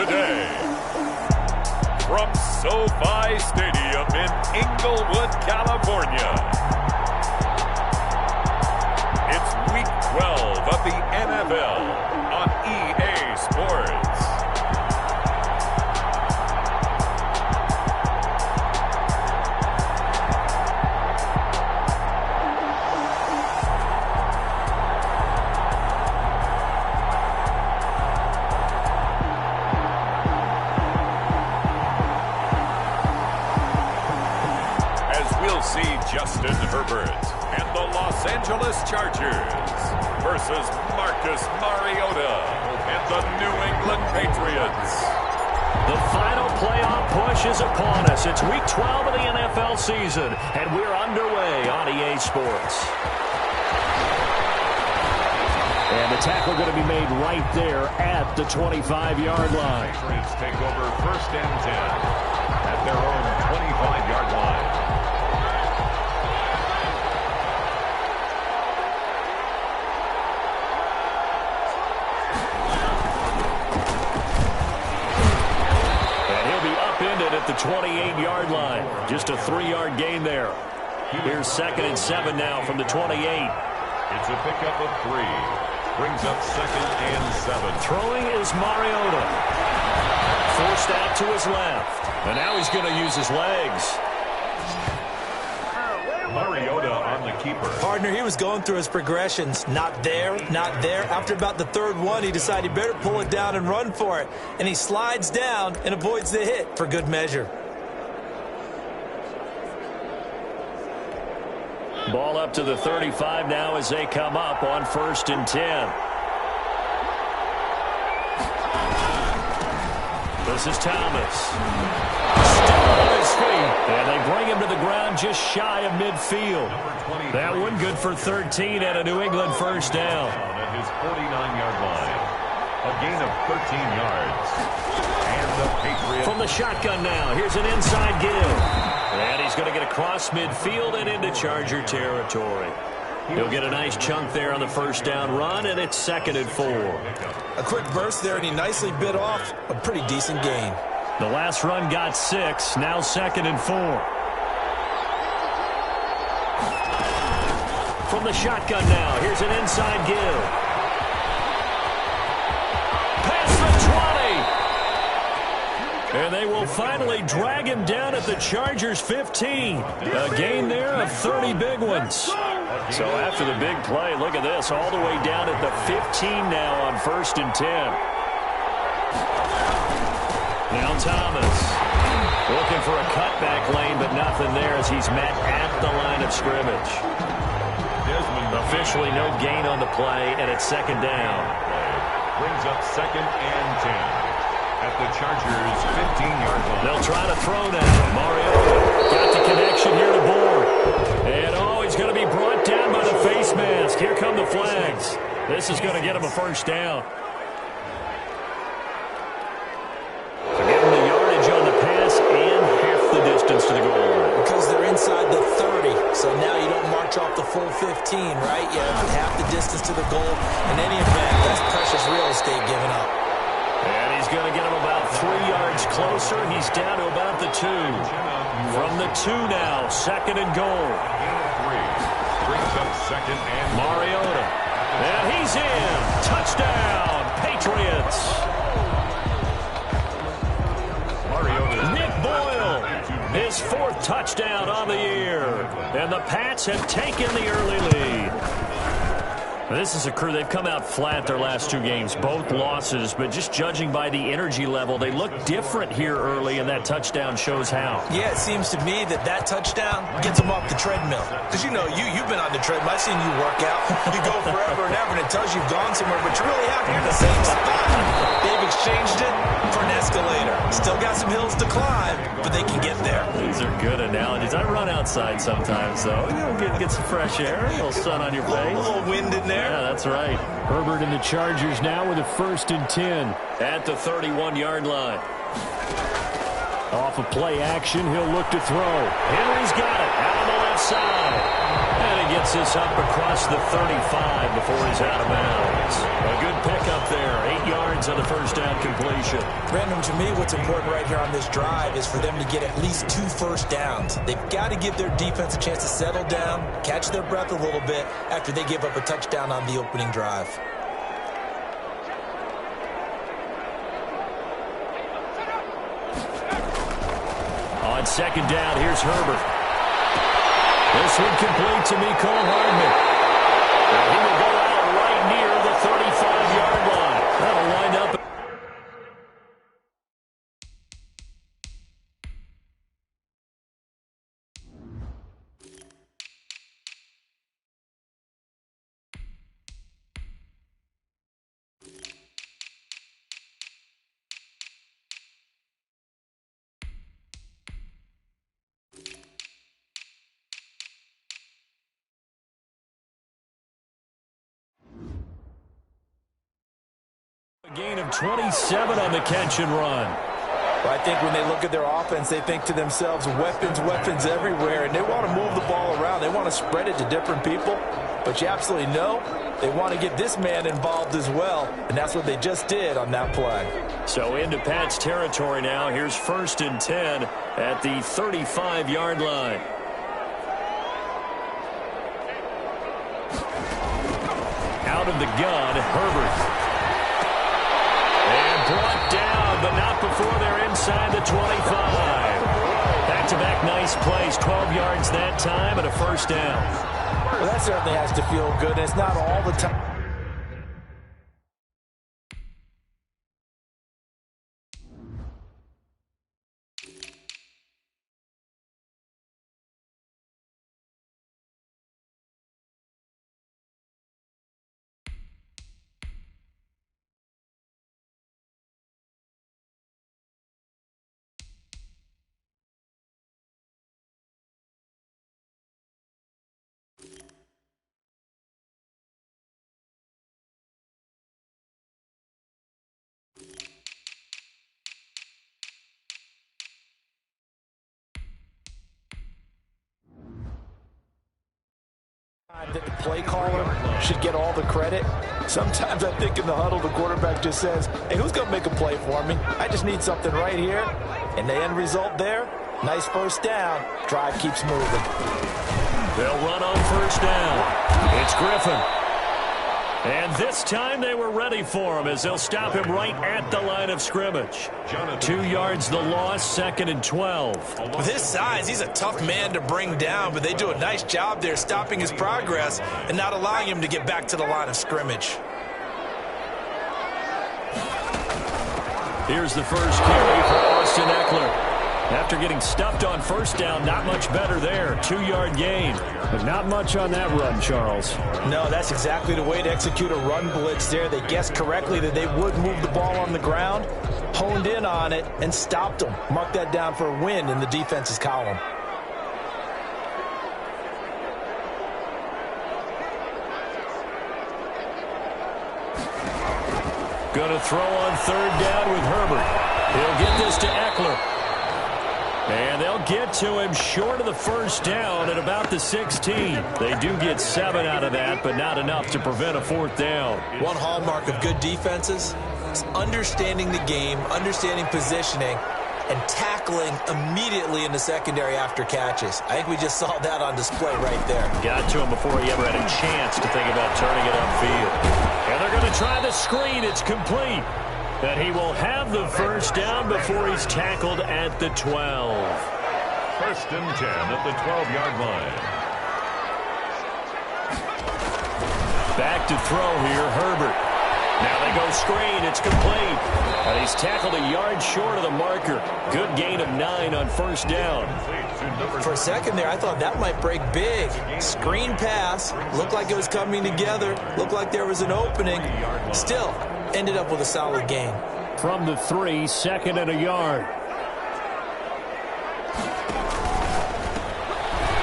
today. From SoFi Stadium in Inglewood, California, it's Week 12 of the NFL on EA Sports. Justin Herbert and the Los Angeles Chargers versus Marcus Mariota and the New England Patriots. The final playoff push is upon us. It's Week 12 of the NFL season, and we're underway on EA Sports. And the tackle going to be made right there at the 25-yard line. Patriots take over 1st and 10 at their own 25-yard line. At the 28-yard line. Just a 3-yard gain there. Here's 2nd and 7 now from the 28. It's a pickup of 3. Brings up 2nd and 7. Throwing is Mariota. Forced out to his left. And now he's going to use his legs. Mariota on the keeper. Partner, he was going through his progressions. Not there, not there. After about the 3rd one, he decided he better pull it down and run for it. And he slides down and avoids the hit for good measure. Ball up to the 35 now as they come up on 1st and 10. This is Thomas. Still on his feet. And they bring him to the ground just shy of midfield. That one good for 13 and a New England 1st down. At his 49-yard line. A gain of 13 yards. And the Patriots. From the shotgun now. Here's an inside give. And he's going to get across midfield and into Charger territory. He'll get a nice chunk there on the 1st down run, and it's 2nd and 4. A quick burst there, and he nicely bit off a pretty decent gain. The last run got 6, now 2nd and 4. From the shotgun now, here's an inside give. Past the 20. And they will finally drag him down at the Chargers' 15. A gain there of 30 big ones. So after the big play, look at this, all the way down at the 15 now on 1st and 10. Now Thomas looking for a cutback lane, but nothing there as he's met at the line of scrimmage. Officially no gain on the play, and it's 2nd down. Brings up 2nd and 10 at the Chargers' 15-yard line. They'll try to throw now. Mariota got the connection here to Bourne. And he's going to be brought down by the face mask. Here come the flags. This is going to get him a 1st down. So give him the yardage on the pass and half the distance to the goal line. Because they're inside the 30, so now you don't march off the full 15, right? You have half the distance to the goal. In any event, that's precious real estate given up. And he's going to get him about 3 yards closer. He's down to about the 2. From the 2 now, 2nd and goal. Brings up 2nd and Mariota. And he's in. Touchdown, Patriots. Nick Boyle, his 4th touchdown on the year. And the Pats have taken the early lead. This is a crew, they've come out flat their last 2 games, both losses, but just judging by the energy level, they look different here early, and that touchdown shows how. Yeah, it seems to me that touchdown gets them off the treadmill. Because, you've been on the treadmill. I've seen you work out. You go forever and ever, and it tells you've gone somewhere, but you're really out here in the same spot. They've exchanged it for an escalator. Still got some hills to climb, but they can get there. These are good analogies. I run outside sometimes, though. Get some fresh air, a little sun on your face. A little wind in there. Yeah, that's right. Herbert and the Chargers now with a 1st and 10 at the 31-yard line. Off of play action, he'll look to throw. Henry's got it out on the left side. And he gets this up across the 35 before he's out of bounds. A good pickup there, 8 yards yards on the first down completion. Brandon, to me, what's important right here on this drive is for them to get at least 2 first downs. They've got to give their defense a chance to settle down, catch their breath a little bit after they give up a touchdown on the opening drive. On second down, here's Herbert. This one complete to Mecole Hardman. He will go out right near the 35-yard line. That'll wind up. A gain of 27 on the catch and run. Well, I think when they look at their offense, they think to themselves, weapons, weapons everywhere, and they want to move the ball around. They want to spread it to different people, but you absolutely know they want to get this man involved as well, and that's what they just did on that play. So into Pat's territory now. Here's 1st and 10 at the 35-yard line. Out of the gun, Herbert. And brought down, but not before they're inside the 25. Back-to-back nice plays, 12 yards that time and a first down. Well, that certainly has to feel good. It's not all the time. That the play caller should get all the credit. Sometimes I think in the huddle, the quarterback just says, hey, who's going to make a play for me? I just need something right here. And the end result there, nice first down. Drive keeps moving. They'll run on first down. It's Griffin. And this time they were ready for him as they'll stop him right at the line of scrimmage. 2 yards the loss, 2nd and 12. With his size, he's a tough man to bring down, but they do a nice job there stopping his progress and not allowing him to get back to the line of scrimmage. Here's the first carry for Austin Eckler. After getting stuffed on first down, not much better there. 2-yard gain. But not much on that run, Charles. No, that's exactly the way to execute a run blitz there. They guessed correctly that they would move the ball on the ground, honed in on it, and stopped them. Mark that down for a win in the defense's column. Going to throw on third down with Herbert. He'll get this to Eckler. And they'll get to him short of the first down at about the 16. They do get 7 out of that, but not enough to prevent a fourth down. One hallmark of good defenses is understanding the game, understanding positioning, and tackling immediately in the secondary after catches. I think we just saw that on display right there. Got to him before he ever had a chance to think about turning it upfield. And they're going to try the screen. It's complete. And he will have the first down before he's tackled at the 12. 1st and 10 at the 12-yard line. Back to throw here, Herbert. Now they go screen. It's complete. And he's tackled a yard short of the marker. Good gain of 9 on first down. For a second there, I thought that might break big. Screen pass. Looked like it was coming together. Looked like there was an opening. Still, ended up with a solid gain. From the 3, 2nd and a yard.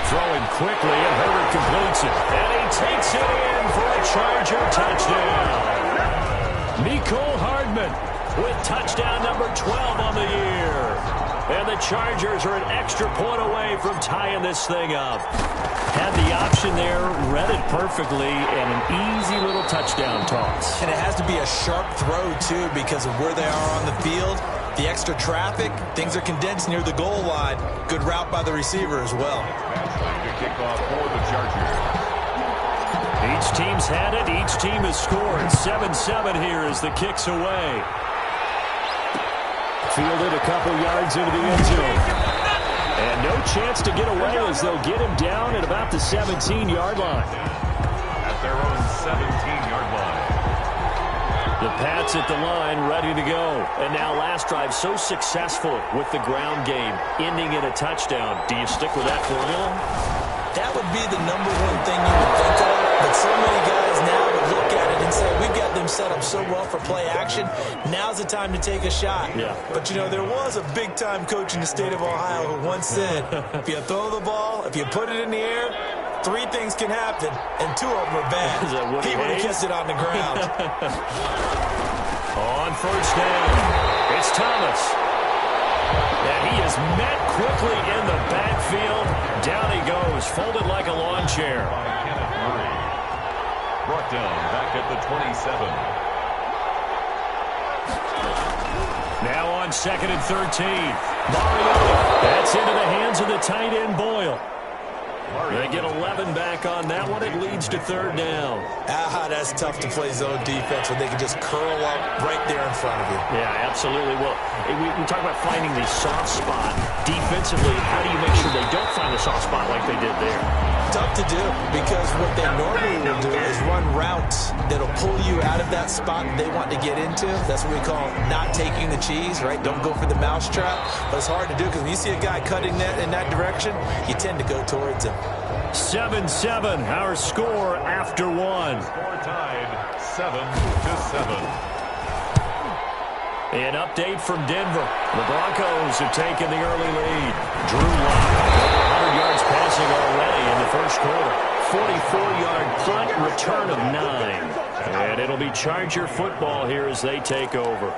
Throwing quickly, and Herbert completes it. And he takes it in for a Charger touchdown. Mecole Hardman with touchdown number 12 on the year. And the Chargers are an extra point away from tying this thing up. Had the option there, read it perfectly, and an easy little touchdown toss. And it has to be a sharp throw, too, because of where they are on the field. The extra traffic, things are condensed near the goal line. Good route by the receiver as well. Kickoff for the Chargers. Each team's had it. Each team has scored. 7-7 here as the kick's away. Fielded a couple yards into the end zone. And no chance to get away as they'll get him down at about the 17-yard line. At their own 17-yard line. The Pats at the line, ready to go. And now last drive so successful with the ground game, ending in a touchdown. Do you stick with that formula? That would be the number one thing you would think of. But so many guys now would look at it and say, we've got them set up so well for play action. Now's the time to take a shot. Yeah. But, you know, there was a big-time coach in the state of Ohio who once said, if you throw the ball, if you put it in the air, 3 things can happen, and 2 of them are bad. He would have kissed it on the ground. On first down, it's Thomas. And he is met quickly in the backfield. Down he goes, folded like a lawn chair. Brought down back at the 27. Now on 2nd and 13. Mariota. That's into the hands of the tight end Boyle. They get 11 back on that one. It leads to 3rd down. That's tough to play zone defense when they can just curl up right there in front of you. Yeah, absolutely. Well, we talk about finding the soft spot. Defensively, how do you make sure they don't find a soft spot like they did there? Tough to do because what they normally will do is run routes that'll pull you out of that spot they want to get into. That's what we call not taking the cheese, right? Don't go for the mousetrap. But it's hard to do because when you see a guy cutting that in that direction, you tend to go towards him. 7-7, our score after 1. Score tied 7-7. An update from Denver. The Broncos have taken the early lead. Drew Lock, over 100 yards passing already in the first quarter. 44-yard punt, return of 9. And it'll be Charger football here as they take over.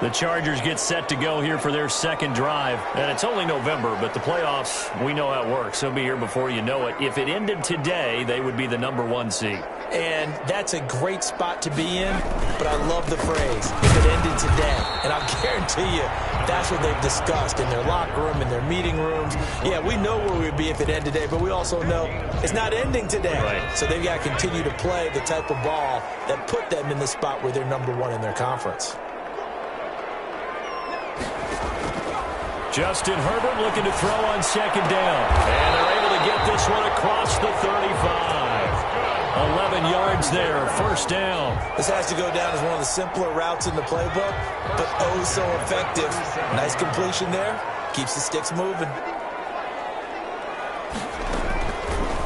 The Chargers get set to go here for their 2nd drive. And it's only November, but the playoffs, we know how it works. They'll be here before you know it. If it ended today, they would be the number 1 seed. And that's a great spot to be in, but I love the phrase, if it ended today. And I'll guarantee you, that's what they've discussed in their locker room, in their meeting rooms. Yeah, we know where we'd be if it ended today, but we also know it's not ending today. Right. So they've got to continue to play the type of ball that put them in the spot where they're number 1 in their conference. Justin Herbert looking to throw on 2nd down. And they're able to get this one across the 35. 11 yards there, 1st down. This has to go down as one of the simpler routes in the playbook, but oh so effective. Nice completion there. Keeps the sticks moving.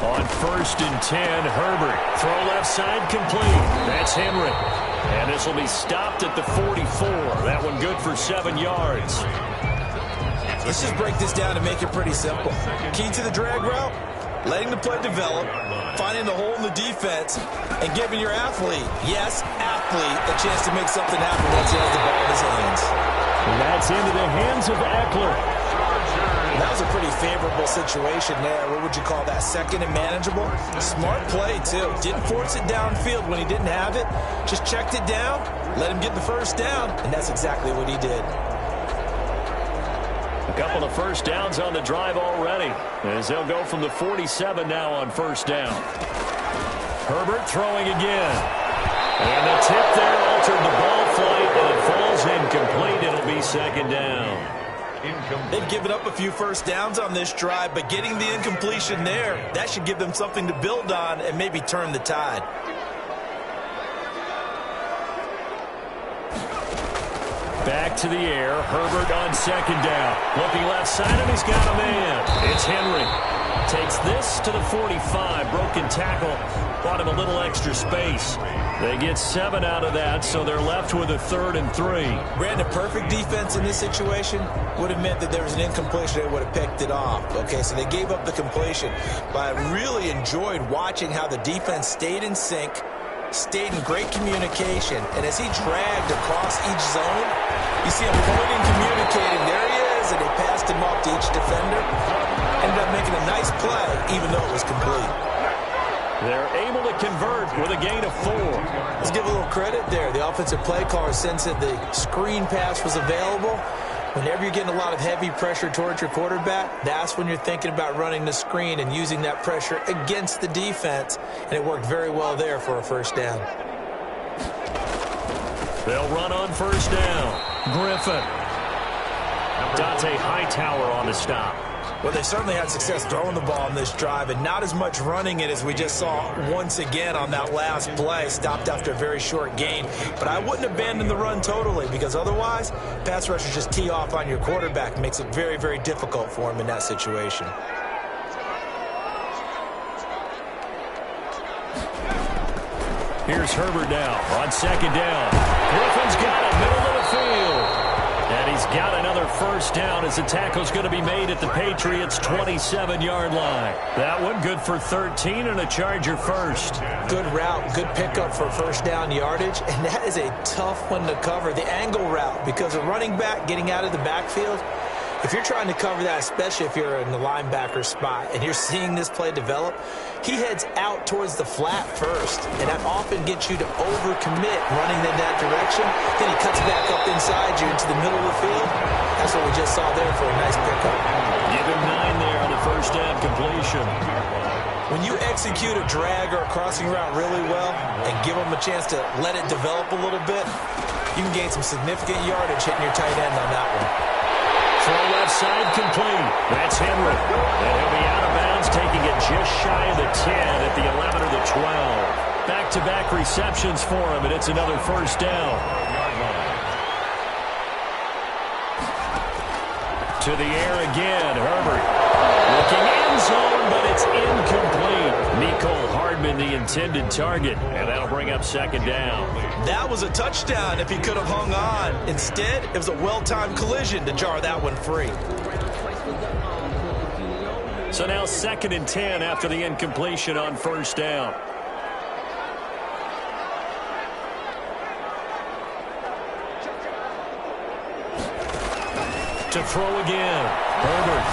On 1st and 10, Herbert. Throw left side complete. That's Henry. And this will be stopped at the 44. That one good for 7 yards. Let's just break this down and make it pretty simple. Key to the drag route, letting the play develop, finding the hole in the defense, and giving your athlete, yes, athlete, a chance to make something happen once he has the ball in his hands. And that's into the hands of Eckler. That was a pretty favorable situation there. What would you call that? 2nd and manageable? Smart play, too. Didn't force it downfield when he didn't have it. Just checked it down, let him get the 1st down, and that's exactly what he did. A couple of 1st downs on the drive already, as they'll go from the 47 now on 1st down. Herbert throwing again. And the tip there altered the ball flight, and it falls incomplete. It'll be 2nd down. They've given up a few 1st downs on this drive, but getting the incompletion there, that should give them something to build on and maybe turn the tide. Back to the air. Herbert on 2nd down. Looking left side, and he's got a man. It's Henry. Takes this to the 45. Broken tackle. Bought him a little extra space. They get 7 out of that, so they're left with a 3rd and 3. Brandon, perfect defense in this situation would have meant that there was an incompletion. They would have picked it off. Okay, so they gave up the completion. But I really enjoyed watching how the defense stayed in sync, stayed in great communication. And as he dragged across each zone, you see him pointing, communicating. There he is, and they passed him off to each defender. Ended up making a nice play, even though it was complete. They're able to convert with a gain of 4. Let's give a little credit there. The offensive play caller sensed that the screen pass was available. Whenever you're getting a lot of heavy pressure towards your quarterback, that's when you're thinking about running the screen and using that pressure against the defense. And it worked very well there for a first down. They'll run on first down. Griffin. Dante Hightower on the stop. Well, they certainly had success throwing the ball on this drive, and not as much running it as we just saw once again on that last play. Stopped after a very short gain. But I wouldn't abandon the run totally, because otherwise, pass rushers just tee off on your quarterback. Makes it very, very difficult for him in that situation. Here's Herbert now on second down. Griffin's got it, middle of the field. And he's got another first down as the tackle's going to be made at the Patriots' 27-yard line. That one good for 13 and a Charger first. Good route, good pickup for first down yardage, and that is a tough one to cover. The angle route, because a running back getting out of the backfield, if you're trying to cover that, especially if you're in the linebacker spot and you're seeing this play develop, he heads out towards the flat first, and that often gets you to overcommit running in that direction. Then he cuts back up inside you into the middle of the field. That's what we just saw there for a nice pickup. Give him 9 there on the first down completion. When you execute a drag or a crossing route really well and give them a chance to let it develop a little bit, you can gain some significant yardage hitting your tight end on that one. Throw left side complete. That's Henry. And he'll be out of bounds, taking it just shy of the 10 at the 11 or the 12. Back-to-back receptions for him, and it's another first down. To the air again, Herbert. Looking end zone, but it's incomplete. Mecole Hardman, the intended target, and that'll bring up second down. That was a touchdown if he could have hung on. Instead, it was a well-timed collision to jar that one free. So now 2nd and 10 after the incompletion on first down. To throw again, Herbert.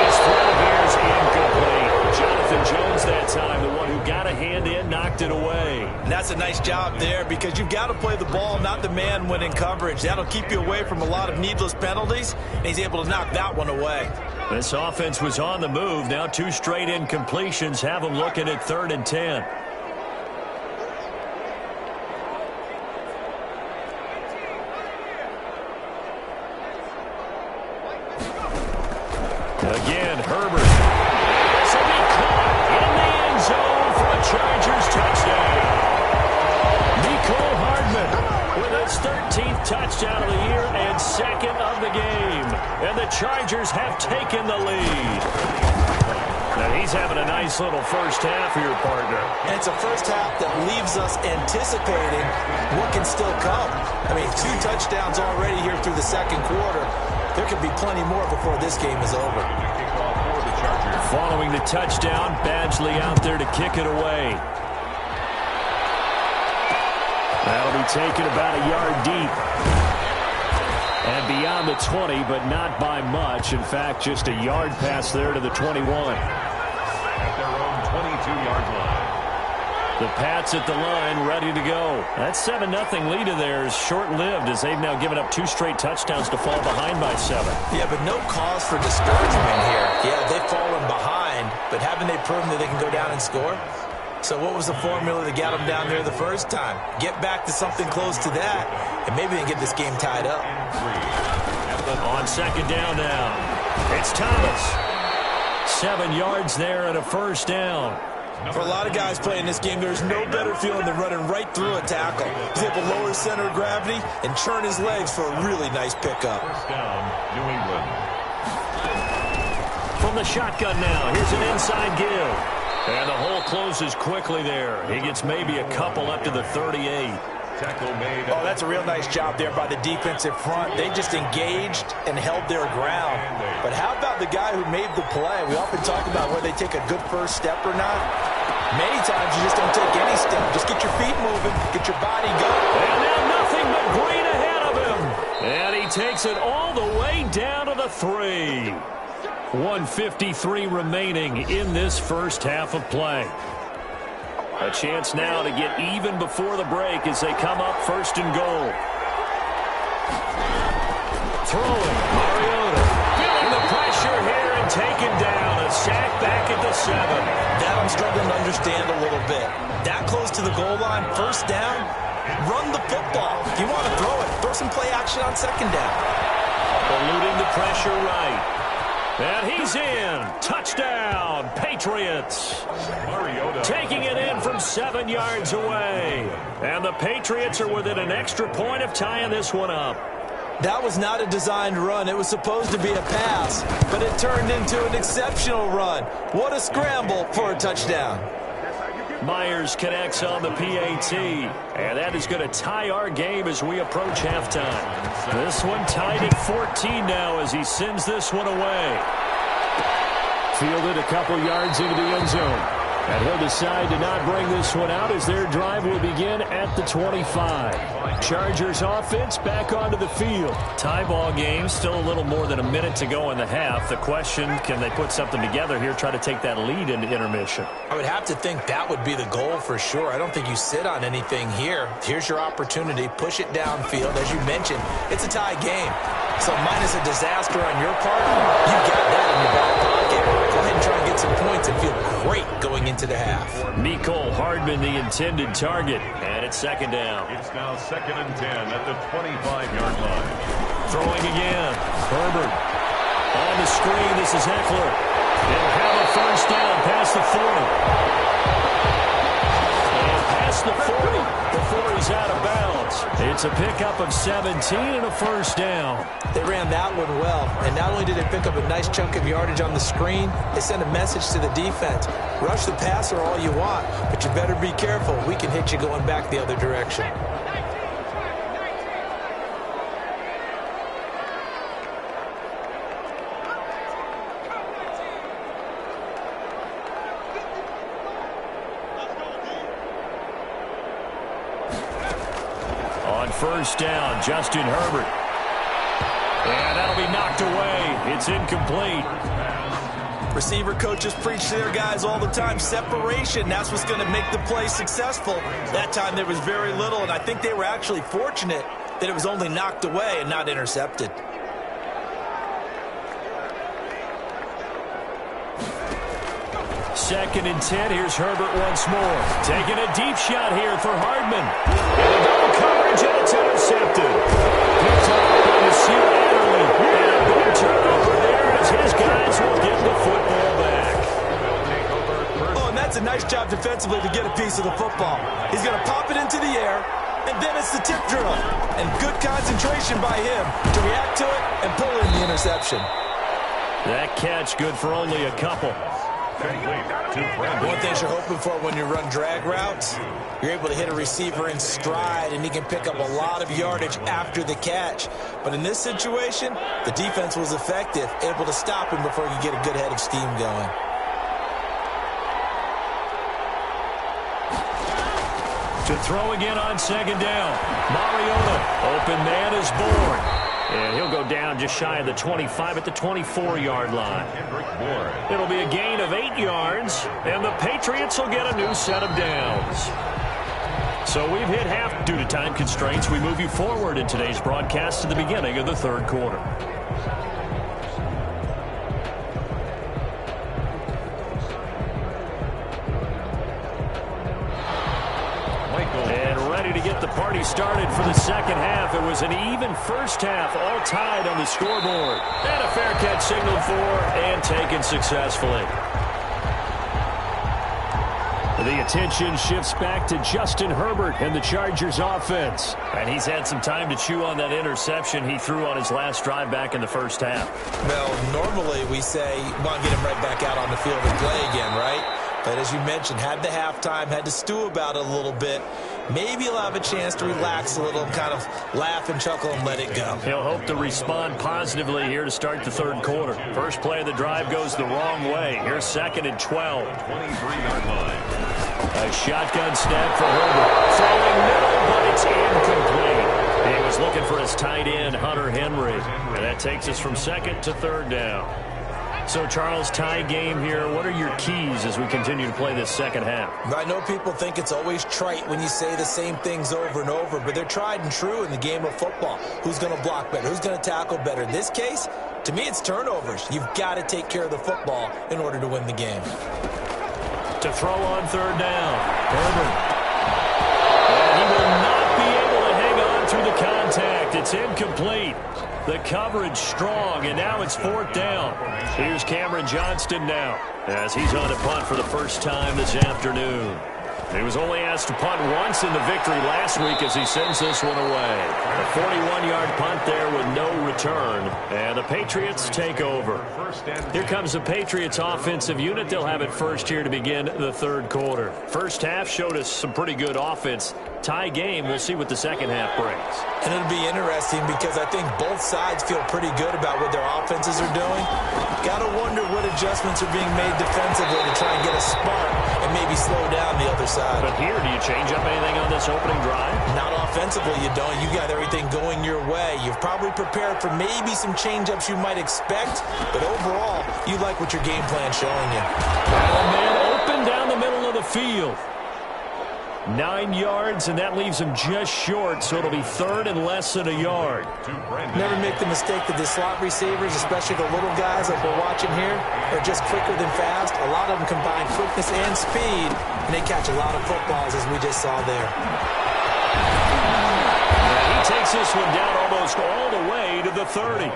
His throw here's incomplete. Jonathan Jones that time, the one who got a hand in, knocked it away. And that's a nice job there, because you've got to play the ball, not the man when in coverage. That'll keep you away from a lot of needless penalties, and he's able to knock that one away. This offense was on the move. Now 2 straight incompletions have them looking at 3rd and 10. Again, Herbert. This will be caught in the end zone for a Chargers touchdown. Mecole Hardman with his 13th touchdown of the year and 2nd of the game. And the Chargers have taken the lead. Now he's having a nice little first half here, partner. And it's a first half that leaves us anticipating what can still come. I mean, 2 touchdowns already here through the second quarter. There could be plenty more before this game is over. Following the touchdown, Badgley out there to kick it away. That'll be taken about a yard deep. And beyond the 20, but not by much. In fact, just a yard pass there to the 21. At their own 22-yard line. The Pats at the line, ready to go. That 7-0 lead of theirs short-lived, as they've now given up 2 straight touchdowns to fall behind by 7. Yeah, but no cause for discouragement here. Yeah, they've fallen behind, but haven't they proven that they can go down and score? So what was the formula that got them down there the first time? Get back to something close to that, and maybe they can get this game tied up. On second down now, it's Thomas. 7 yards there and a first down. For a lot of guys playing this game, there's no better feeling than running right through a tackle. He's able to lower his center of gravity and churn his legs for a really nice pickup. First down, New England. From the shotgun now, here's an inside give. And the hole closes quickly there. He gets maybe a couple up to the 38. Tackle made. Oh, that's a real nice job there by the defensive front. They just engaged and held their ground. But how about the guy who made the play? We often talk about whether they take a good first step or not. Many times you just don't take any step. Just get your feet moving, get your body going. And now nothing but green ahead of him. And he takes it all the way down to the 3. 1:53 remaining in this first half of play. A chance now to get even before the break as they come up first and goal. Throwing, Mariota. Feeling the pressure here and taken down. A sack back at the 7. That I'm struggling to understand a little bit. That close to the goal line, first down, run the football. If you want to throw it, throw some play action on second down. Eluding the pressure right. And he's in. Touchdown, Patriots. Mariota. Taking it in from 7 yards away. And the Patriots are within an extra point of tying this one up. That was not a designed run. It was supposed to be a pass, but it turned into an exceptional run. What a scramble for a touchdown. Myers connects on the PAT, and that is going to tie our game as we approach halftime. This one tied at 14 now as he sends this one away. Fielded a couple yards into the end zone. And he'll decide to not bring this one out as their drive will begin at the 25. Chargers offense back onto the field. Tie ball game, still a little more than a minute to go in the half. The question, can they put something together here, try to take that lead into intermission? I would have to think that would be the goal for sure. I don't think you sit on anything here. Here's your opportunity. Push it downfield. As you mentioned, it's a tie game. So minus a disaster on your part, you got that in your back pocket. Go ahead and try and get some points and feel great going into the half. Mecole Hardman, the intended target, and it's second down. It's now 2nd and 10 at the 25-yard line. Throwing again. Herbert. On the screen, this is Eckler. They'll have a first down past the 40. And past the 40 before he's out of bounds. It's a pickup of 17 and a first down. They ran that one well, and not only did they pick up a nice chunk of yardage on the screen, they sent a message to the defense. Rush the passer all you want, but you better be careful. We can hit you going back the other direction. On first down, Justin Herbert. And that'll be knocked away. It's incomplete. Receiver coaches preach to their guys all the time. Separation, that's what's going to make the play successful. That time there was very little, and I think they were actually fortunate that it was only knocked away and not intercepted. Second and 10. Here's Herbert once more. Taking a deep shot here for Hardman. And a double coverage, and it's intercepted. Picked up by the Seal Adderley. And a big turnover there as his guys will get the football back. Oh, and that's a nice job defensively to get a piece of the football. He's going to pop it into the air, and then it's the tip drill. And good concentration by him to react to it and pull in the interception. That catch good for only a couple. One thing you're hoping for when you run drag routes, you're able to hit a receiver in stride, and he can pick up a lot of yardage after the catch. But in this situation, the defense was effective, able to stop him before he could get a good head of steam going. To throw again on second down. Mariota, open man is born. And he'll go down just shy of the 25 at the 24-yard line. It'll be a gain of 8 yards, and the Patriots will get a new set of downs. So we've hit half due to time constraints. We move you forward in today's broadcast to the beginning of the third quarter. And ready to get the party started for the second half. It was an even first half, all tied on the scoreboard. And a fair catch signaled for and taken successfully. The attention shifts back to Justin Herbert and the Chargers offense. And he's had some time to chew on that interception he threw on his last drive back in the first half. Well, normally we say, want to get him right back out on the field and play again, right? But as you mentioned, had the halftime, had to stew about it a little bit. Maybe he'll have a chance to relax a little, kind of laugh and chuckle and let it go. He'll hope to respond positively here to start the third quarter. First play of the drive goes the wrong way. Here's 2nd and 12. 23-yard line. A shotgun snap for Herbert. Throwing middle, but it's incomplete. He was looking for his tight end, Hunter Henry. And that takes us from second to third down. So, Charles, tie game here. What are your keys as we continue to play this second half? I know people think it's always trite when you say the same things over and over, but they're tried and true in the game of football. Who's going to block better? Who's going to tackle better? In this case, to me, it's turnovers. You've got to take care of the football in order to win the game. To throw on third down, Herbert. And he will not be able to hang on through the contact. It's incomplete. The coverage strong, and now it's fourth down. Here's Cameron Johnston now, as he's on to punt for the first time this afternoon. He was only asked to punt once in the victory last week as he sends this one away. A 41-yard punt there with no return, and the Patriots take over. Here comes the Patriots offensive unit. They'll have it first here to begin the third quarter. First half showed us some pretty good offense. Tie game, we'll see what the second half brings. And it'll be interesting because I think both sides feel pretty good about what their offenses are doing. Got to wonder what adjustments are being made defensively to try and get a spark and maybe slow down the other side. But here, do you change up anything on this opening drive? Not offensively, you don't. You got everything going your way. You've probably prepared for maybe some change-ups you might expect, but overall, you like what your game plan's showing you. And man open down the middle of the field. 9 yards, and that leaves him just short, so it'll be third and less than a yard. Never make the mistake that the slot receivers, especially the little guys like we're watching here, are just quicker than fast. A lot of them combine quickness and speed, and they catch a lot of footballs, as we just saw there. He takes this one down almost all the way to the 30.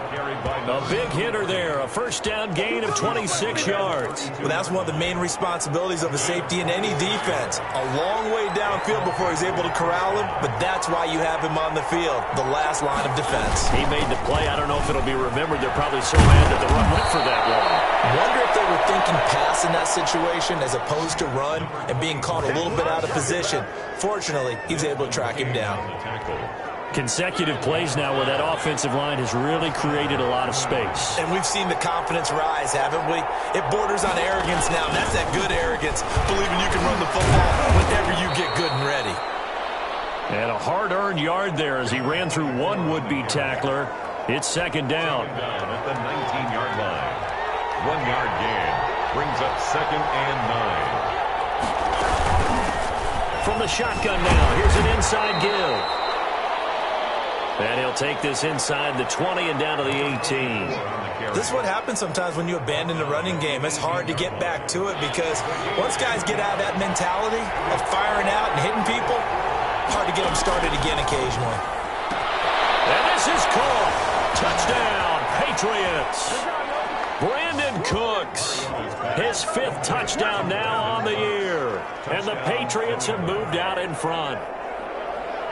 A big hitter there, a first down gain of 26 yards. Well, that's one of the main responsibilities of a safety in any defense. A long way downfield before he's able to corral him, but that's why you have him on the field, the last line of defense. He made the play. I don't know if it'll be remembered. They're probably so mad that the run went for that long. Wonder if they were thinking pass in that situation as opposed to run and being caught a little bit out of position. Fortunately, he's able to track him down. Consecutive plays now where that offensive line has really created a lot of space. And we've seen the confidence rise, haven't we? It borders on arrogance now, and that's that good arrogance, believing you can run the football whenever you get good and ready. And a hard-earned yard there as he ran through one would-be tackler. It's second down. At the 19-yard line. 1 yard gain brings up second and 9. From the shotgun now, here's an inside give. And he'll take this inside the 20 and down to the 18. This is what happens sometimes when you abandon the running game. It's hard to get back to it because once guys get out of that mentality of firing out and hitting people, hard to get them started again occasionally. And this is caught. Touchdown, Patriots. Brandon Cooks, his 5th touchdown now on the year. And the Patriots have moved out in front.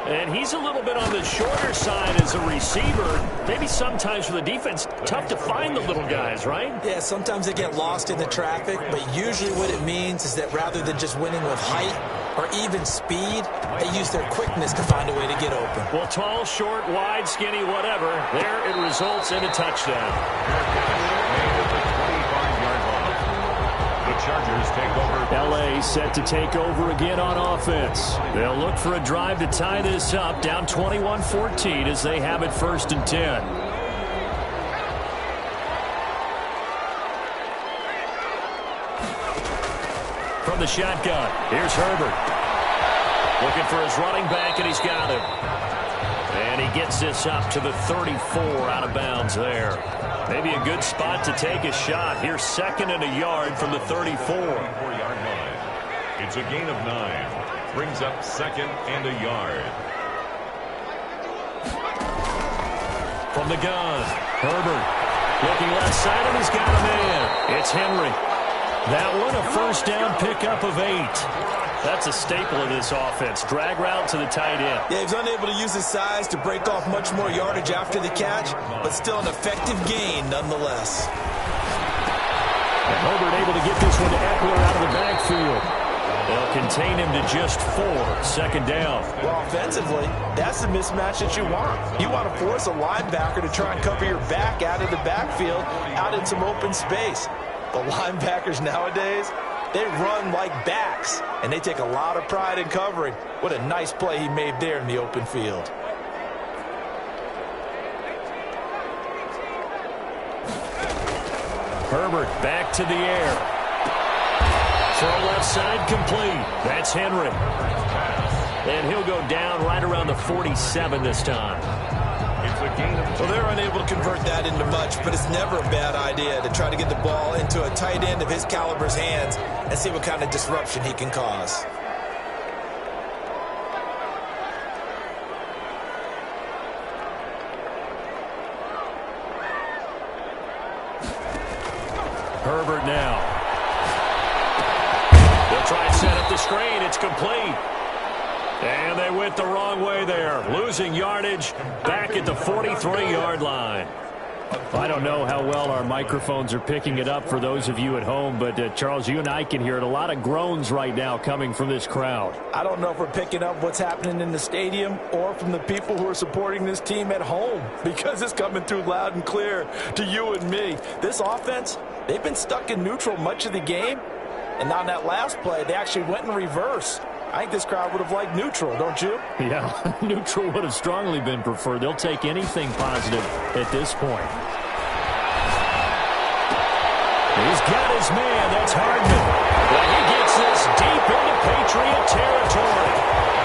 And he's a little bit on the shorter side as a receiver. Maybe sometimes for the defense, tough to find the little guys, right? Yeah, sometimes they get lost in the traffic, but usually what it means is that rather than just winning with height or even speed, they use their quickness to find a way to get open. Well, tall, short, wide, skinny, whatever, there it results in a touchdown. Chargers take over. L.A. set to take over again on offense. They'll look for a drive to tie this up, down 21-14 as they have it first and 10. From the shotgun, here's Herbert. Looking for his running back, and he's got him. And he gets this up to the 34 out of bounds there. Maybe a good spot to take a shot. Here's second and a yard from the 34. 4-yard line. It's a gain of 9. Brings up second and a yard. From the gun, Herbert looking left side, and he's got a man. It's Henry. That one a first down pickup of 8. That's a staple of this offense. Drag route to the tight end. Yeah, he's unable to use his size to break off much more yardage after the catch, but still an effective gain nonetheless. And Herbert able to get this one to Eckler out of the backfield. They'll contain him to just 4. Second down. Well, offensively, that's the mismatch that you want. You want to force a linebacker to try and cover your back out of the backfield, out in some open space. The linebackers nowadays, They run like backs, and they take a lot of pride in covering. What a nice play he made there in the open field. Herbert back to the air. Throw left side complete. That's Henry. And he'll go down right around the 47 this time. Well, they're unable to convert that into much, but it's never a bad idea to try to get the ball into a tight end of his caliber's hands and see what kind of disruption he can cause. Herbert now. They'll try and set up the screen. It's complete. And they went the wrong way there. Losing yardage back at the 43-yard line. I don't know how well our microphones are picking it up for those of you at home, but Charles, you and I can hear it. A lot of groans right now coming from this crowd. I don't know if we're picking up what's happening in the stadium or from the people who are supporting this team at home, because it's coming through loud and clear to you and me. This offense, they've been stuck in neutral much of the game, and on that last play, they actually went in reverse. I think this crowd would have liked neutral, don't you? Yeah, neutral would have strongly been preferred. They'll take anything positive at this point. He's got his man. That's Hardman. Well, he gets this deep into Patriot territory.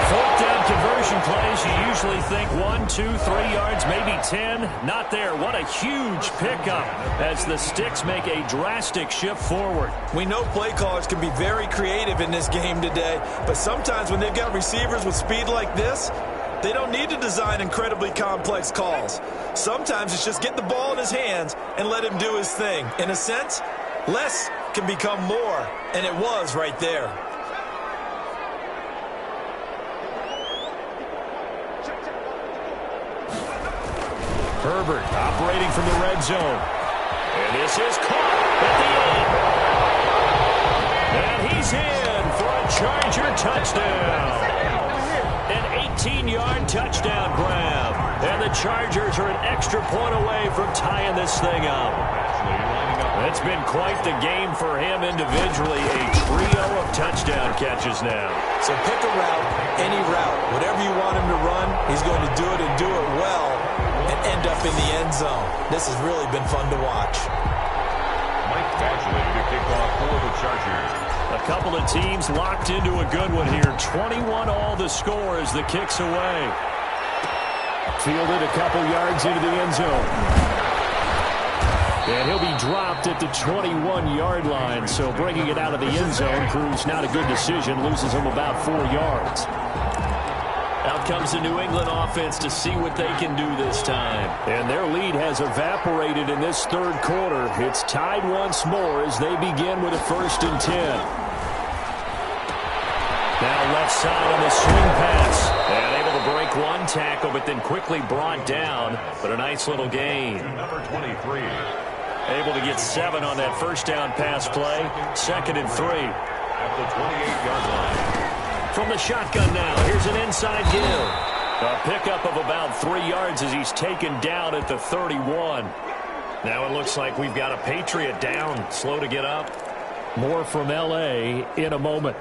Fourth down conversion plays, you usually think 1, 2, 3 yards, maybe 10. Not there. What a huge pickup as the Sticks make a drastic shift forward. We know play callers can be very creative in this game today, but sometimes when they've got receivers with speed like this, they don't need to design incredibly complex calls. Sometimes it's just get the ball in his hands and let him do his thing. In a sense, less can become more, and it was right there. Herbert operating from the red zone. And this is caught at the end. And he's in for a Charger touchdown. An 18-yard touchdown grab. And the Chargers are an extra point away from tying this thing up. It's been quite the game for him individually. A trio of touchdown catches now. So pick a route, any route. Whatever you want him to run, he's going to do it and do it well and end up in the end zone. This has really been fun to watch. Mike Badgley to kick off for the Chargers. A couple of teams locked into a good one here. 21 all the score as the kick's away. Fielded a couple yards into the end zone. And he'll be dropped at the 21-yard line, so bringing it out of the end zone proves not a good decision, loses him about 4 yards. Out comes the New England offense to see what they can do this time. And their lead has evaporated in this third quarter. It's tied once more as they begin with a 1st and 10. Now left side on the swing pass. And able to break one tackle, but then quickly brought down. But a nice little gain. Number 23. Able to get 7 on that first down pass play. 2nd and 3. At the 28-yard line. From the shotgun now, here's an inside give. A pickup of about 3 yards as he's taken down at the 31. Now it looks like we've got a Patriot down, slow to get up. More from L.A. in a moment.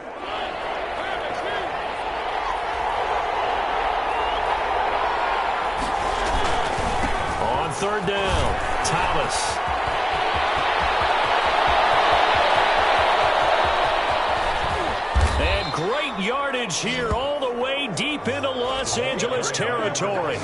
On 3rd down, Thomas. Great yardage here all the way deep into Los Angeles territory.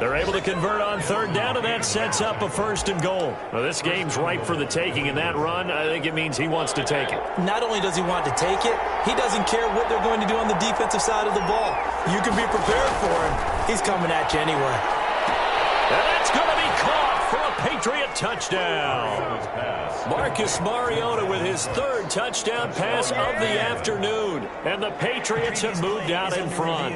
They're able to convert on 3rd down, and that sets up a 1st and goal. Well, this game's ripe for the taking, and that run, I think it means he wants to take it. Not only does he want to take it, he doesn't care what they're going to do on the defensive side of the ball. You can be prepared for him. He's coming at you anyway. And that's going to be caught for a Patriot touchdown. Marcus Mariota with his 3rd touchdown pass of the afternoon. And the Patriots have moved out in front.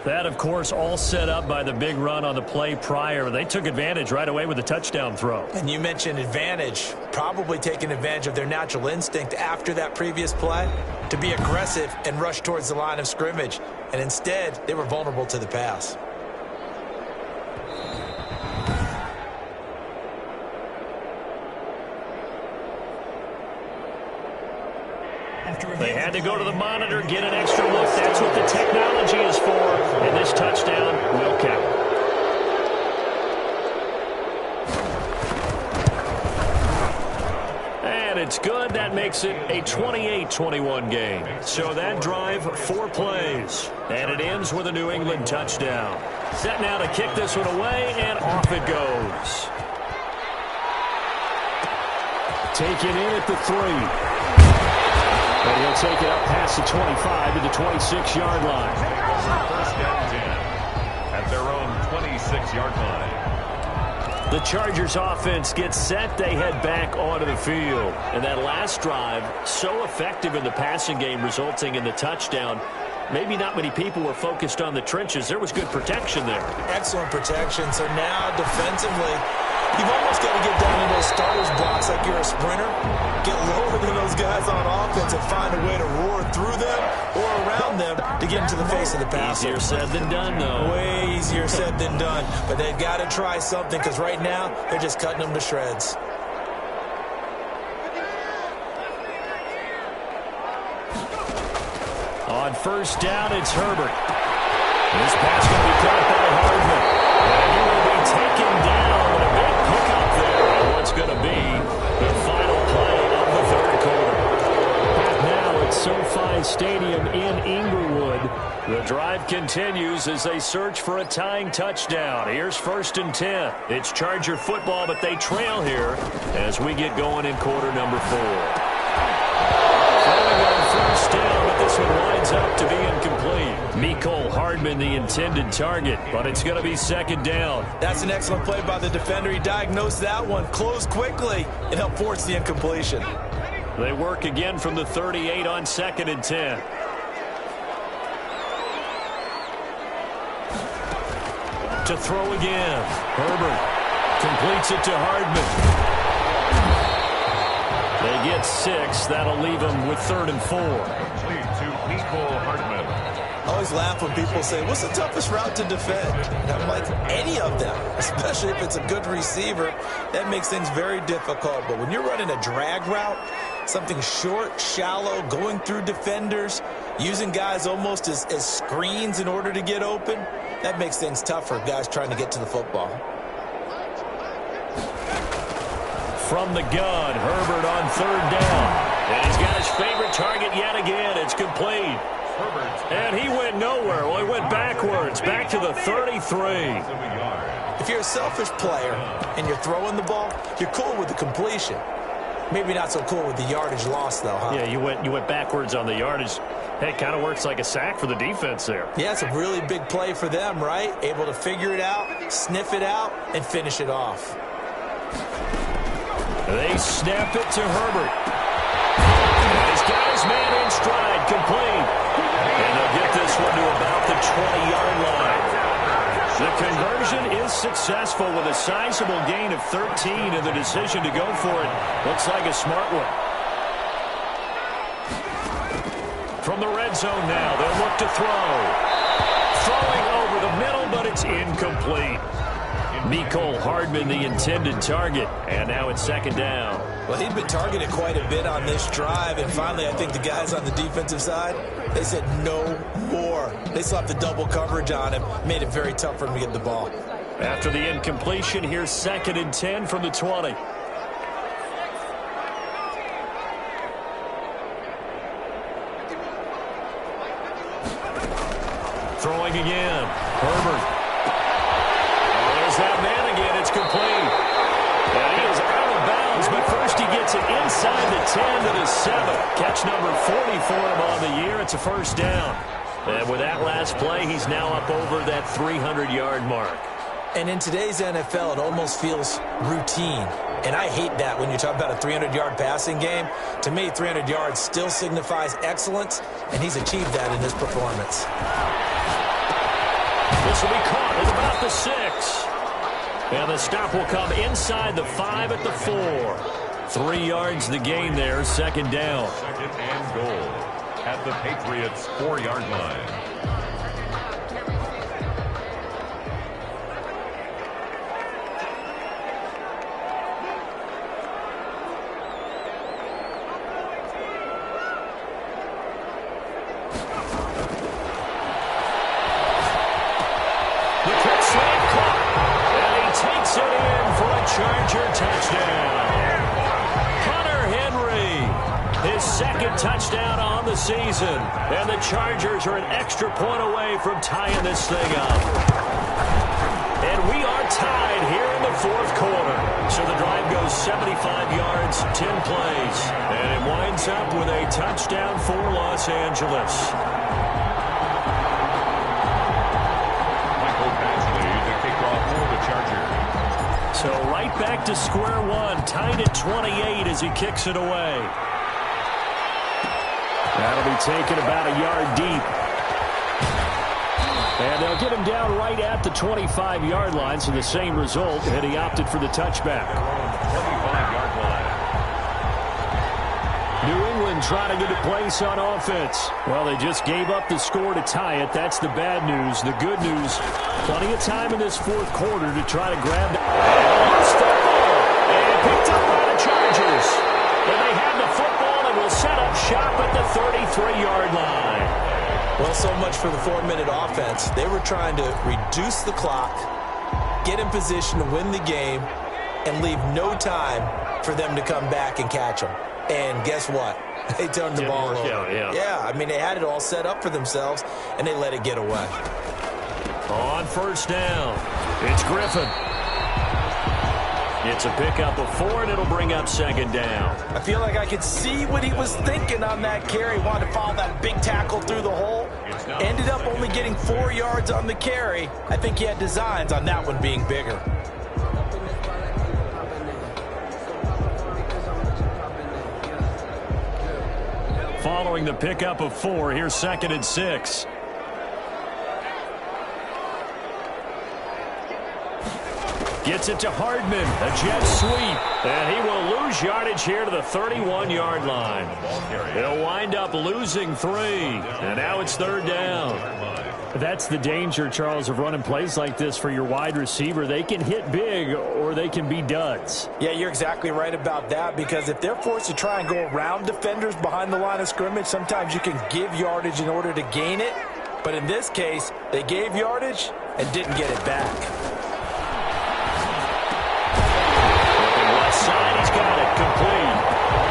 That, of course, all set up by the big run on the play prior. They took advantage right away with the touchdown throw. And you mentioned advantage, probably taking advantage of their natural instinct after that previous play to be aggressive and rush towards the line of scrimmage. And instead, they were vulnerable to the pass. They had to go to the monitor, get an extra look. That's what the technology is for. And this touchdown will count. And it's good. That makes it a 28-21 game. So that drive, 4 plays. And it ends with a New England touchdown. Set now to kick this one away, and off it goes. Taken in at the 3. And he'll take it up past the 25 to the 26-yard line. First and 10 at their own 26-yard line. The Chargers offense gets set. They head back onto the field. And that last drive, so effective in the passing game, resulting in the touchdown. Maybe not many people were focused on the trenches. There was good protection there. Excellent protection. So now defensively, you've almost got to get down in those starters blocks like you're a sprinter. Get lower than those guys on offense and find a way to roar through them or around them to get into the face of the passer. Easier said than done, though. Way easier said than done. But they've got to try something because right now they're just cutting them to shreds. On first down, it's Herbert. This pass going to be caught by Hardman. And he will be taken down. A big pickup there on what's going to be the final play of the third quarter. Back now at SoFi Stadium in Inglewood. The drive continues as they search for a tying touchdown. Here's first and 10. It's Charger football, but they trail here as we get going in quarter number 4. Throwing on first down, but this one winds up to be incomplete. Mecole Hardman, the intended target, but it's going to be second down. That's an excellent play by the defender. He diagnosed that one, closed quickly, and helped force the incompletion. They work again from the 38 on second and 10. To throw again. Herbert completes it to Hardman. They get 6. That'll leave them with 3rd and 4. Lead to Mecole Hardman. I always laugh when people say, what's the toughest route to defend? And I'm like, any of them, especially if it's a good receiver. That makes things very difficult. But when you're running a drag route, something short, shallow, going through defenders, using guys almost as screens in order to get open, that makes things tough for guys trying to get to the football. From the gun, Herbert on 3rd down. And he's got his favorite target yet again. It's complete. And he went nowhere. Well, he went backwards, back to the 33. If you're a selfish player and you're throwing the ball, you're cool with the completion. Maybe not so cool with the yardage loss, though, huh? Yeah, you went backwards on the yardage. Hey, it kind of works like a sack for the defense there. Yeah, it's a really big play for them, right? Able to figure it out, sniff it out, and finish it off. They snap it to Herbert. He's got his man in stride, complete. And they'll get this one to about the 20-yard line. The conversion is successful with a sizable gain of 13, and the decision to go for it looks like a smart one. From the red zone now, they'll look to throw. Throwing over the middle, but it's incomplete. Mecole Hardman, the intended target, and now it's second down. Well, he'd been targeted quite a bit on this drive, and finally I think the guys on the defensive side, they said no more. They slapped the double coverage on him, made it very tough for him to get the ball. After the incompletion, here's second and 10 from the 20. Throwing again. Herbert. There's that man again. It's complete. And he is out of bounds, but first he gets it inside the 10 to the 7. Catch number 40 for him on the year. It's a first down. And with that last play, he's now up over that 300-yard mark. And in today's NFL, it almost feels routine. And I hate that when you talk about a 300-yard passing game. To me, 300 yards still signifies excellence, and he's achieved that in this performance. This will be caught at about the 6. And the stop will come inside the 5 at the 4. 3 yards the gain there, second down. Second and goal at the Patriots' 4-yard line. puts it in for a Charger touchdown. Hunter Henry, his second touchdown on the season. And the Chargers are an extra point away from tying this thing up. And we are tied here in the fourth quarter. So the drive goes 75 yards, 10 plays. And it winds up with a touchdown for Los Angeles. So right back to square one, tied at 28 as he kicks it away. That'll be taken about a yard deep. And they'll get him down right at the 25-yard line, so the same result, and he opted for the touchback. 25-yard line. New England trying to get a place on offense. Well, they just gave up the score to tie it. That's the bad news. The good news, plenty of time in this fourth quarter to try to grab the football. And picked up by the Chargers. And they have the football and will set up shop at the 33-yard line. Well, so much for the 4-minute offense. They were trying to reduce the clock, get in position to win the game, and leave no time for them to come back and catch them. And guess what? They turned the ball over. Yeah, I mean, they had it all set up for themselves, and they let it get away. On first down, it's Griffin. It's a pickup of 4, and it'll bring up second down. I feel like I could see what he was thinking on that carry. Wanted to follow that big tackle through the hole. Ended up only getting 4 yards on the carry. I think he had designs on that one being bigger. Following the pickup of 4, here's 2nd and 6. Gets it to Hardman, a jet sweep, and he will lose yardage here to the 31-yard line. They'll wind up losing 3, and now it's 3rd down. That's the danger, Charles, of running plays like this for your wide receiver. They can hit big or they can be duds. Yeah, you're exactly right about that, because if they're forced to try and go around defenders behind the line of scrimmage, sometimes you can give yardage in order to gain it. But in this case, they gave yardage and didn't get it back. Side, he's got it complete.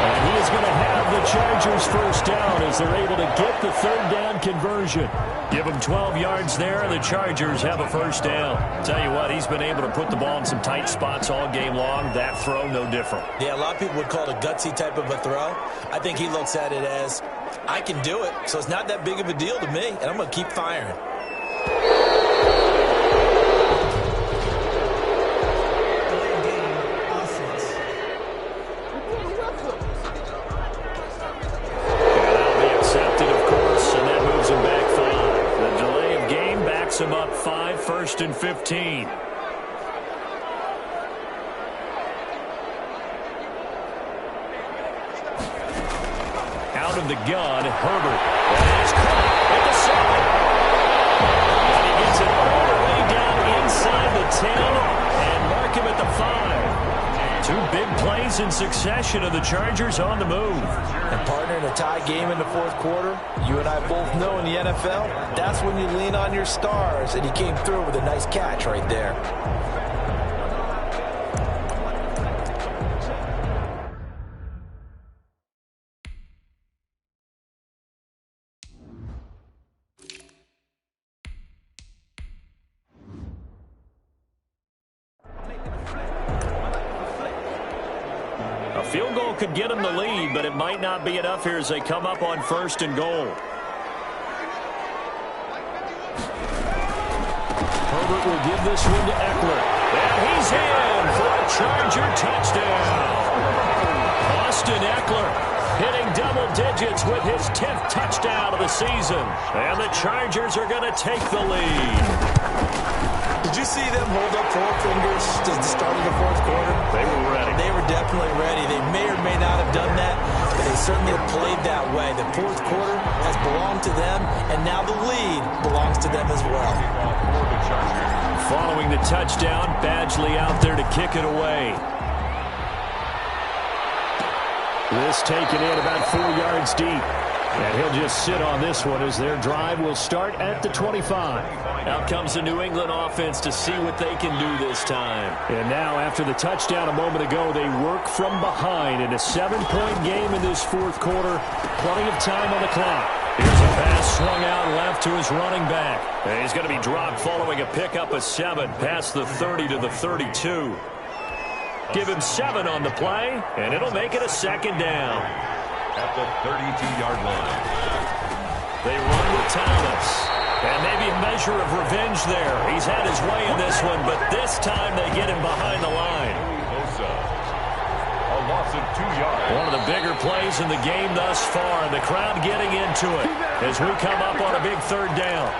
And he is going to have the Chargers first down as they're able to get the 3rd down conversion. Give them 12 yards there, and the Chargers have a first down. Tell you what, he's been able to put the ball in some tight spots all game long. That throw, no different. Yeah, a lot of people would call it a gutsy type of a throw. I think he looks at it as, I can do it, so it's not that big of a deal to me, and I'm going to keep firing. Him up 5, 1st and 15. Out of the gun, Herbert. And he's caught at the 7. And he gets it all the way down inside the 10 and mark him at the 5. 2 big plays in succession of the Chargers on the move. And partner, in a tie game in the fourth quarter, you and I both know in the NFL, that's when you lean on your stars, and he came through with a nice catch right there. A field goal could get them the lead, but it might not be enough here as they come up on 1st and goal. Herbert will give this one to Eckler. And he's in for a Charger touchdown. Austin Eckler hitting double digits with his 10th touchdown of the season. And the Chargers are going to take the lead. Did you see them hold up 4 fingers to the start of the fourth quarter? They were ready. They were definitely ready. They may or may not have done that, but they certainly have played that way. The fourth quarter has belonged to them, and now the lead belongs to them as well. Following the touchdown, Badgley out there to kick it away. This taken in about 4 yards deep. And he'll just sit on this one as their drive will start at the 25. Out comes the New England offense to see what they can do this time. And now after the touchdown a moment ago, they work from behind in a 7-point game in this fourth quarter. Plenty of time on the clock. Here's a pass swung out left to his running back. And he's going to be dropped following a pickup of 7 past the 30 to the 32. Give him 7 on the play, and it'll make it a second down. At the 32-yard line. They run with Thomas. And maybe a measure of revenge there. He's had his way in this one, but this time they get him behind the line. A loss of 2 yards. One of the bigger plays in the game thus far, and the crowd getting into it as we come up on a big third down.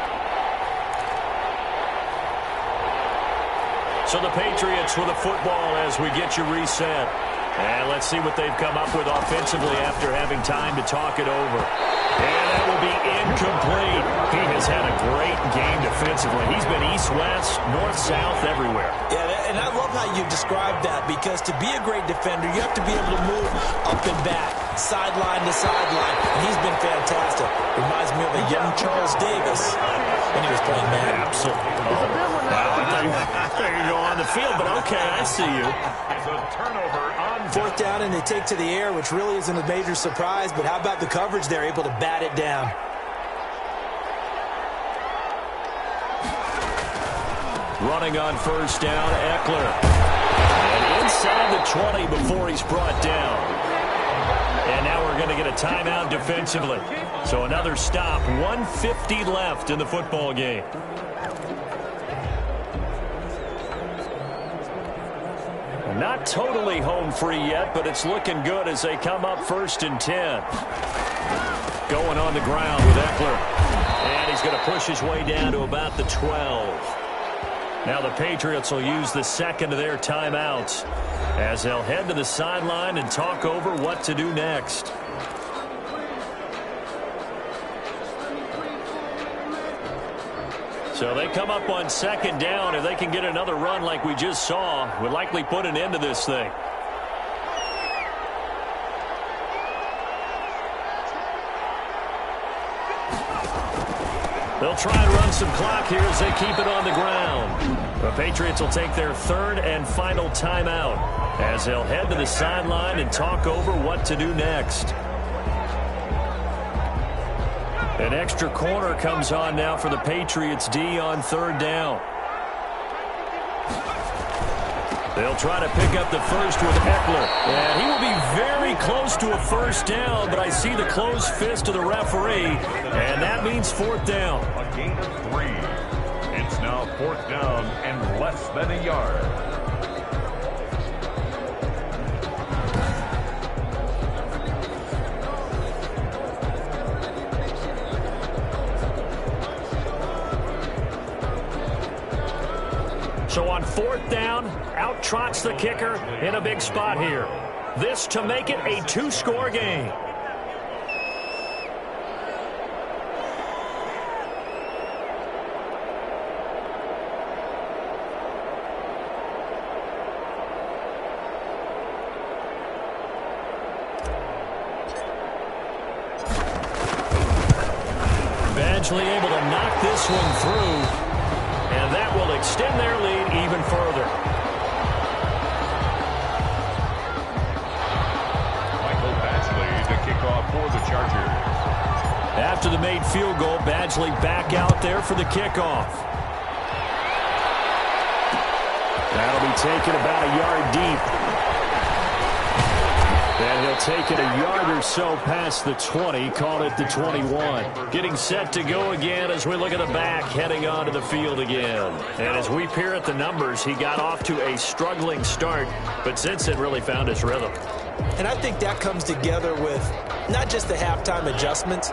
So the Patriots with a football as we get you reset. And let's see what they've come up with offensively after having time to talk it over. And that will be incomplete. He has had a great game defensively. He's been east-west, north-south, everywhere. Yeah, and I love how you described that, because to be a great defender, you have to be able to move up and back, sideline to sideline. And he's been fantastic. Reminds me of a young Charles Davis when he was playing man. Absolutely. There you go on the field, but okay, I see you. It's a turnover on fourth down, and they take to the air, which really isn't a major surprise, but how about the coverage there, able to bat it down? Running on first down, Eckler. And inside the 20 before he's brought down. And now we're going to get a timeout defensively. So another stop, 1:50 left in the football game. Not totally home free yet, but it's looking good as they come up 1st and 10. Going on the ground with Eckler. And he's going to push his way down to about the 12. Now the Patriots will use the second of their timeouts as they'll head to the sideline and talk over what to do next. So they come up on 2nd down. If they can get another run like we just saw, would likely put an end to this thing. They'll try and run some clock here as they keep it on the ground. The Patriots will take their 3rd and final timeout as they'll head to the sideline and talk over what to do next. An extra corner comes on now for the Patriots D on 3rd down. They'll try to pick up the first with Eckler. And he will be very close to a first down, but I see the closed fist of the referee, and that means 4th down. A gain of 3. It's now 4th down and less than a yard. So on 4th down, out trots the kicker in a big spot here. This to make it a 2-score game. Badgley able to knock this one through. And that will extend their lead even further. Michael Badgley to kick off for the Chargers. After the made field goal, Badgley back out there for the kickoff. That'll be taken about a yard deep. And he'll take it a yard or so past the 20, call it the 21. Getting set to go again as we look at the back, heading onto the field again. And as we peer at the numbers, he got off to a struggling start, but since then really found his rhythm. And I think that comes together with not just the halftime adjustments,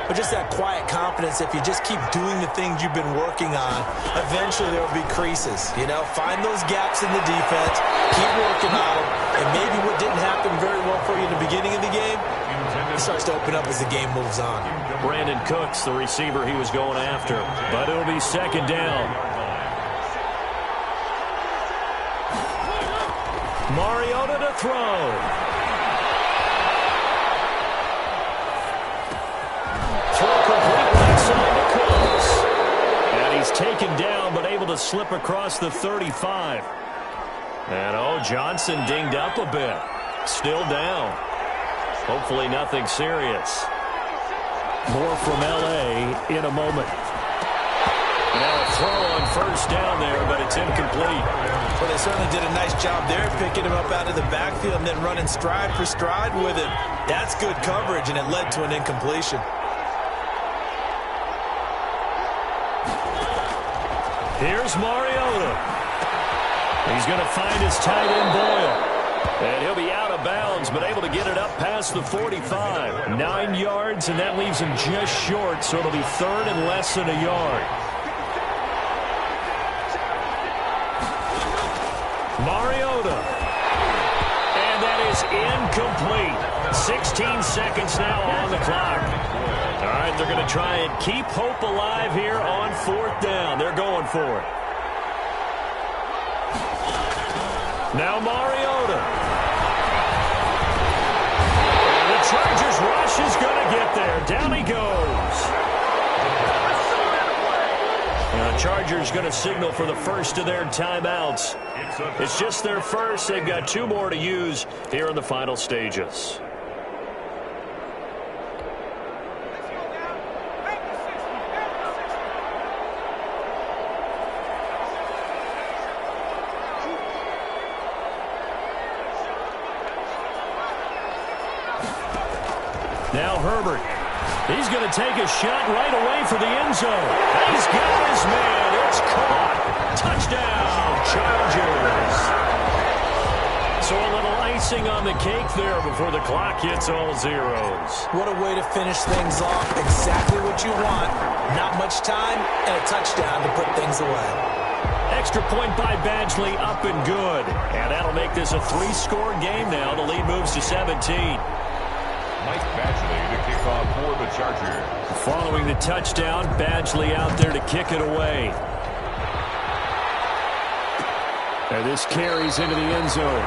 but just that quiet confidence. If you just keep doing the things you've been working on, eventually there will be creases. You know, find those gaps in the defense, keep working on them, and maybe what didn't happen very well for you in the beginning of the game, it starts to open up as the game moves on. Brandon Cooks, the receiver he was going after, but it'll be 2nd down. Mariota to throw. He's taken down, but able to slip across the 35. And, Johnson dinged up a bit. Still down. Hopefully nothing serious. More from L.A. in a moment. Now a throw on first down there, but it's incomplete. Well, they certainly did a nice job there, picking him up out of the backfield and then running stride for stride with it. That's good coverage, and it led to an incompletion. Here's Mariota. He's going to find his tight end, Boyle. And he'll be out of bounds, but able to get it up past the 45. 9 yards, and that leaves him just short, so it'll be third and less than a yard. Mariota. And that is incomplete. 16 seconds now on the clock. All right, they're going to try and keep hope alive here on fourth down. They're going for it. Now Mariota. And the Chargers rush is going to get there. Down he goes. And the Chargers going to signal for the first of their timeouts. It's just their first. They've got 2 more to use here in the final stages. Now Herbert. He's going to take a shot right away for the end zone. He's got his man. It's caught. Touchdown, Chargers. So a little icing on the cake there before the clock hits all zeros. What a way to finish things off. Exactly what you want. Not much time and a touchdown to put things away. Extra point by Badgley, up and good. And that'll make this a 3-score game now. The lead moves to 17. Mike Badgley to kick off for the Chargers. Following the touchdown, Badgley out there to kick it away. And this carries into the end zone.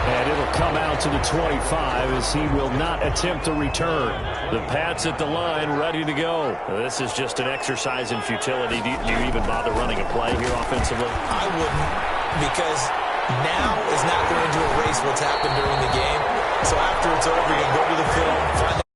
And it'll come out to the 25 as he will not attempt to return. The Pats at the line ready to go. This is just an exercise in futility. Do you even bother running a play here offensively? I wouldn't, because now is not going to erase what's happened during the game. So after it's over, you go to the film, find